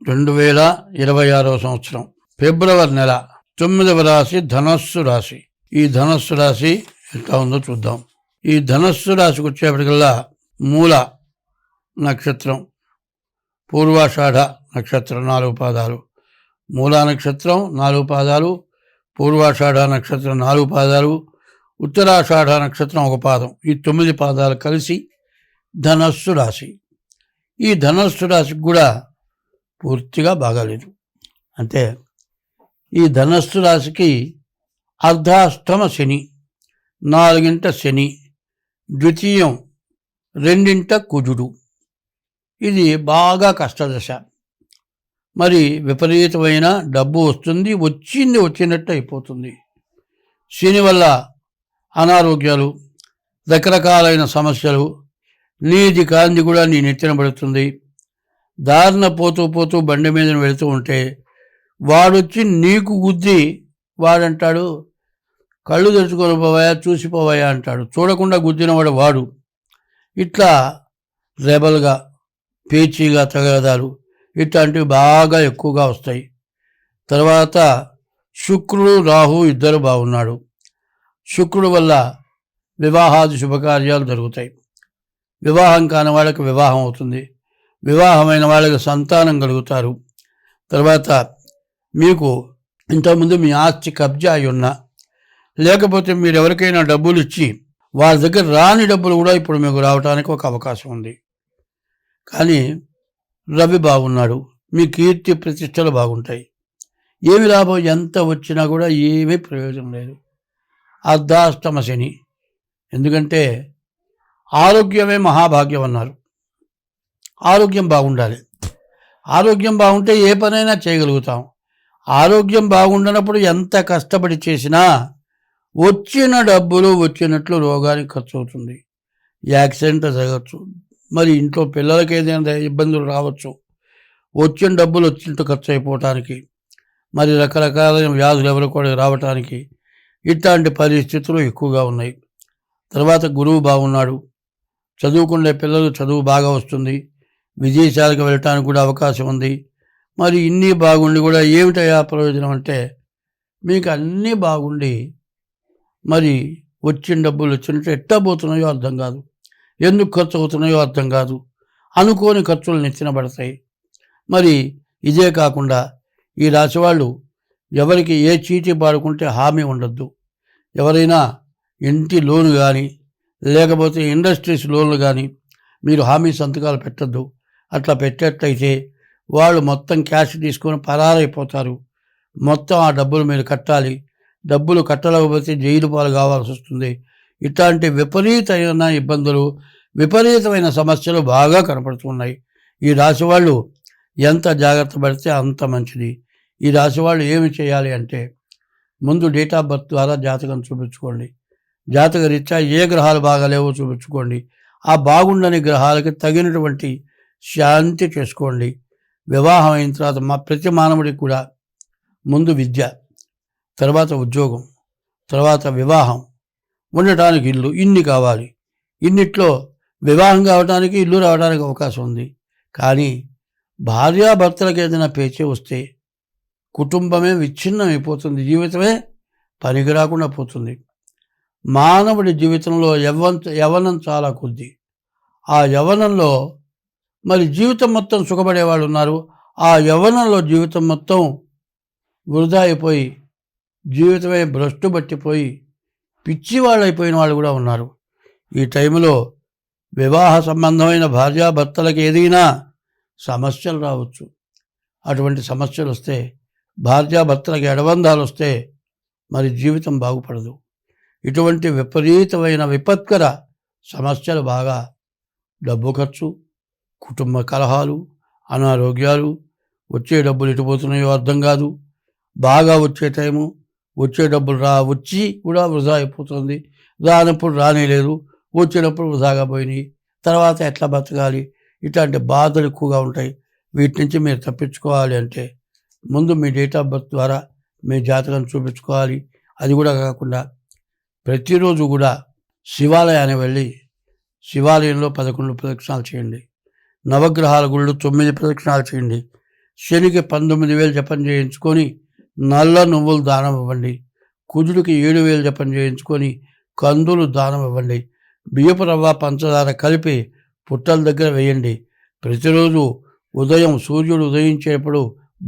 2026 సంవత్సరం ఫిబ్రవరి నెల 9వ రాశి ధనస్సు రాశి. ఈ ధనస్సు రాశి ఎట్లా ఉందో చూద్దాం. ఈ ధనస్సు రాశికి వచ్చేప్పటికల్లా మూల నక్షత్రం, పూర్వాషాఢ నక్షత్రం 4 పాదాలు, మూలా నక్షత్రం 4 పాదాలు, పూర్వాషాఢ నక్షత్రం 4 పాదాలు, ఉత్తరాషాఢ నక్షత్రం 1 పాదం, ఈ 9 పాదాలు కలిసి ధనస్సు రాశి. ఈ ధనస్సు రాశికి కూడా పూర్తిగా బాగాలేదు. అంటే ఈ ధనస్సు రాశికి అర్ధాష్టమ శని, 4వ శని, ద్వితీయం 2వ కుజుడు. ఇది బాగా కష్టదశ. మరి విపరీతమైన డబ్బు వస్తుంది, వచ్చినట్టు అయిపోతుంది. శని వల్ల అనారోగ్యాలు, రకరకాలైన సమస్యలు, నీది కాంది కూడా నీ నెత్తిన పడుతుంది. దారిన పోతూ బండి మీద వెళుతూ ఉంటే వాడొచ్చి నీకు గుద్ది వాడంటాడు, కళ్ళు తెరుచుకొని పోవాయా, చూసిపోవాయా అంటాడు. చూడకుండా గుద్దినవాడు వాడు. ఇట్లా రెబల్గా, పేచీగా తగాదాలు ఇట్లాంటివి బాగా ఎక్కువగా వస్తాయి. తర్వాత శుక్రుడు రాహు ఇద్దరు బాగున్నాడు. శుక్రుడు వల్ల వివాహాది శుభకార్యాలు జరుగుతాయి. వివాహం కాని వాళ్ళకి వివాహం అవుతుంది. వివాహమైన వాళ్ళకి సంతానం కలుగుతారు. తర్వాత మీకు ఇంతకుముందు మీ ఆస్తి కబ్జా అయి ఉన్నా, లేకపోతే మీరు ఎవరికైనా డబ్బులు ఇచ్చి వాళ్ళ దగ్గర రాని డబ్బులు కూడా ఇప్పుడు మీకు రావడానికి ఒక అవకాశం ఉంది. కానీ రవి బాగున్నాడు, మీ కీర్తి ప్రతిష్టలు బాగుంటాయి. ఏమి లాభం, ఎంత వచ్చినా కూడా ఏమీ ప్రయోజనం లేదు. అర్ధాష్టమ శని. ఎందుకంటే ఆరోగ్యమే మహాభాగ్యం అన్నారు. ఆరోగ్యం బాగుండాలి. ఆరోగ్యం బాగుంటే ఏ పనైనా చేయగలుగుతాం. ఆరోగ్యం బాగుండనప్పుడు ఎంత కష్టపడి చేసినా వచ్చిన డబ్బులు వచ్చినట్లు రోగానికి ఖర్చు అవుతుంది. యాక్సిడెంట్ జరగచ్చు, మరి ఇంట్లో పిల్లలకి ఏదైనా ఇబ్బందులు రావచ్చు. వచ్చిన డబ్బులు వచ్చినట్టు ఖర్చు అయిపోవటానికి, మరి రకరకాలైన వ్యాధులు ఎవరు కూడా రావటానికి ఇట్లాంటి పరిస్థితులు ఎక్కువగా ఉన్నాయి. తర్వాత గురువు బాగున్నాడు. చదువుకునే పిల్లలు చదువు బాగా వస్తుంది. విదేశాలకు వెళ్ళటానికి కూడా అవకాశం ఉంది. మరి ఇన్ని బాగుండి కూడా ఏమిటయా ప్రయోజనం అంటే, మీకు అన్నీ బాగుండి మరి వచ్చిన డబ్బులు వచ్చినట్టు ఎట్టా పోతున్నాయో అర్థం కాదు, ఎందుకు ఖర్చు అవుతున్నాయో అర్థం కాదు. అనుకోని ఖర్చులు నెత్తిన పడతాయి. మరి ఇదే కాకుండా ఈ రాశి వాళ్ళు ఎవరికి ఏ చీటీ పాడుకుంటే హామీ ఉండద్దు. ఎవరైనా ఇంటి లోను కానీ లేకపోతే ఇండస్ట్రీస్ లోన్లు కానీ మీరు హామీ సంతకాలు పెట్టద్దు. అట్లా పెట్టేట్లయితే వాళ్ళు మొత్తం క్యాష్ తీసుకొని పరారైపోతారు. మొత్తం ఆ డబ్బులు మీరు కట్టాలి. డబ్బులు కట్టలేకపోతే జైలు పాలు కావాల్సి వస్తుంది. ఇట్లాంటి విపరీతమైన ఇబ్బందులు, విపరీతమైన సమస్యలు బాగా కనపడుతున్నాయి. ఈ రాశి వాళ్ళు ఎంత జాగ్రత్త పడితే అంత మంచిది. ఈ రాశి వాళ్ళు ఏమి చేయాలి అంటే, ముందు డేట్ ఆఫ్ బర్త్ ద్వారా జాతకం చూపించుకోండి. జాతక రీత్యా ఏ గ్రహాలు బాగాలేవో చూపించుకోండి. ఆ బాగుండని గ్రహాలకి తగినటువంటి శాంతి చేసుకోండి. వివాహం అయిన తర్వాత ప్రతి మానవుడికి కూడా ముందు విద్య, తర్వాత ఉద్యోగం, తర్వాత వివాహం, ఉండటానికి ఇల్లు, ఇన్ని కావాలి. ఇన్నిట్లో వివాహం కావడానికి, ఇల్లు రావడానికి అవకాశం ఉంది. కానీ భార్యాభర్తలకు ఏదైనా పేచే వస్తే కుటుంబమే విచ్ఛిన్నం అయిపోతుంది. జీవితమే పనికి రాకుండా పోతుంది. మానవుడి జీవితంలో యవ్వనం చాలా కొద్ది. ఆ యవ్వనంలో మరి జీవితం మొత్తం సుఖపడేవాళ్ళు ఉన్నారు. ఆ యవ్వనంలో జీవితం మొత్తం వృధా అయిపోయి, జీవితమే భ్రష్టు పట్టిపోయి పిచ్చివాళ్ళు అయిపోయిన వాళ్ళు కూడా ఉన్నారు. ఈ టైంలో వివాహ సంబంధమైన భార్యాభర్తలకు ఏదైనా సమస్యలు రావచ్చు. అటువంటి సమస్యలు వస్తే, భార్యాభర్తలకు ఎడబంధాలు వస్తే మరి జీవితం బాగుపడదు. ఇటువంటి విపరీతమైన విపత్కర సమస్యలు బాగా డబ్బు ఖర్చు, కుటుంబ కలహాలు, అనారోగ్యాలు, వచ్చే డబ్బులు ఎటుపోతున్నాయో అర్థం కాదు. బాగా వచ్చే టైము, వచ్చే డబ్బులు వచ్చి కూడా వృధా అయిపోతుంది. రానప్పుడు రానేలేదు, వచ్చినప్పుడు వృధాగా పోయినాయి. తర్వాత ఎట్లా బతకాలి? ఇట్లాంటి బాధలు ఎక్కువగా ఉంటాయి. వీటి నుంచి మీరు తప్పించుకోవాలి అంటే ముందు మీ డేట్ ఆఫ్ బర్త్ ద్వారా మీ జాతకం చూపించుకోవాలి. అది కూడా కాకుండా ప్రతిరోజు కూడా శివాలయానికి వెళ్ళి శివాలయంలో 11 ప్రదక్షిణాలు చేయండి. నవగ్రహాల గుళ్ళు 9 ప్రదక్షిణాలు చేయండి. శనికి 19,000 జపం చేయించుకొని నల్ల నువ్వులు దానం ఇవ్వండి. కుజుడికి 7,000 జపం చేయించుకొని కందులు దానం ఇవ్వండి. బియ్యపు రవ్వ పంచదార కలిపి పుట్టల దగ్గర వేయండి. ప్రతిరోజు ఉదయం సూర్యుడు ఉదయించేటప్పుడు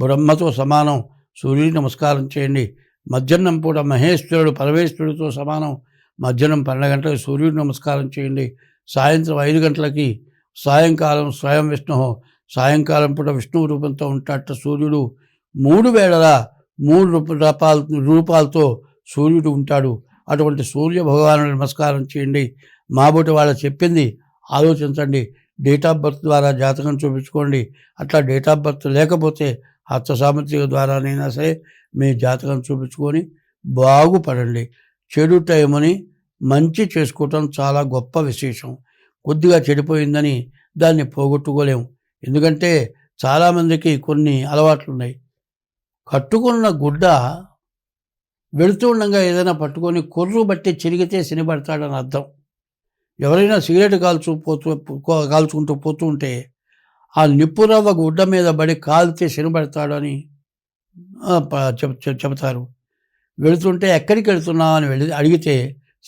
బ్రహ్మతో సమానం సూర్యుడికి నమస్కారం చేయండి. మధ్యాహ్నం పూట మహేశ్వరుడు పరమేశ్వరుడితో సమానం మధ్యాహ్నం 12 గంటలకు సూర్యుడికి నమస్కారం చేయండి. సాయంత్రం 5 గంటలకి సాయంకాలం స్వయం విష్ణు, సాయంకాలం పూట విష్ణువు రూపంతో ఉంటాట సూర్యుడు. 3 వేళల 3 రూపాలతో సూర్యుడు ఉంటాడు. అటువంటి సూర్య భగవానుడు నమస్కారం చేయండి. మాబోటి వాళ్ళు చెప్పింది ఆలోచించండి. డేట్ ఆఫ్ బర్త్ ద్వారా జాతకం చూపించుకోండి. అట్లా డేట్ ఆఫ్ బర్త్ లేకపోతే హస్త సాముద్రిక ద్వారానైనా సరే మీ జాతకం చూపించుకొని బాగుపడండి. చెడు టైంని మంచి చేసుకోవటం చాలా గొప్ప విశేషం. కొద్దిగా చెడిపోయిందని దాన్ని పోగొట్టుకోలేము. ఎందుకంటే చాలామందికి కొన్ని అలవాట్లు ఉన్నాయి. కట్టుకున్న గుడ్డ వెళుతూ ఉండగా ఏదైనా పట్టుకొని కొర్రు బట్టి చిరిగితే శనిపడతాడని అర్థం. ఎవరైనా సిగరెట్ కాల్చుకుంటూ పోతూ ఉంటే ఆ నిప్పురవ్వ గుడ్డ మీద పడి కాల్తే శనిపడతాడని చెబుతారు. వెళుతుంటే ఎక్కడికి వెళుతున్నావు అని అడిగితే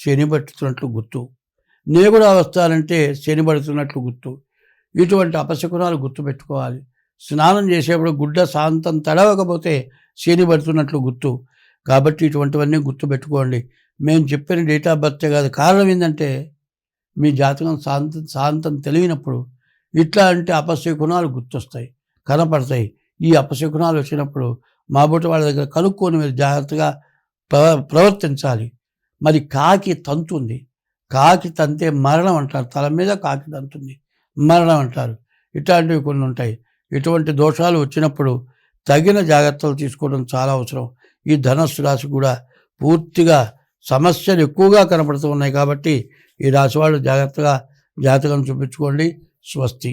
శని పడుతున్నట్లు గుర్తు. నేను కూడా వస్తానంటే శని పడుతున్నట్లు గుర్తు. ఇటువంటి అపశకునాలు గుర్తుపెట్టుకోవాలి. స్నానం చేసేప్పుడు గుడ్డ శాంతం తడవకపోతే శని పడుతున్నట్లు గుర్తు. కాబట్టి ఇటువంటివన్నీ గుర్తుపెట్టుకోండి. మేము చెప్పిన డేట్ ఆఫ్ బర్తే కాదు. కారణం ఏంటంటే మీ జాతకం శాంతం తెలియనప్పుడు ఇట్లాంటి అపశకునాలు గుర్తొస్తాయి, కనపడతాయి. ఈ అపశకునాలు వచ్చినప్పుడు మాబోటి వాళ్ళ దగ్గర కనుక్కొని మీరు జాగ్రత్తగా ప్రవర్తించాలి. మరి కాకి తంతుంది. కాకి తంతే మరణం అంటారు. తల మీద కాకి తంతుంది, మరణం అంటారు. ఇట్లాంటివి కొన్ని ఉంటాయి. ఇటువంటి దోషాలు వచ్చినప్పుడు తగిన జాగ్రత్తలు తీసుకోవడం చాలా అవసరం. ఈ ధనస్సు రాశి కూడా పూర్తిగా సమస్యలు ఎక్కువగా కనపడుతూ ఉన్నాయి. కాబట్టి ఈ రాశి వాళ్ళు జాగ్రత్తగా జాతకం చూపించుకోండి. స్వస్తి.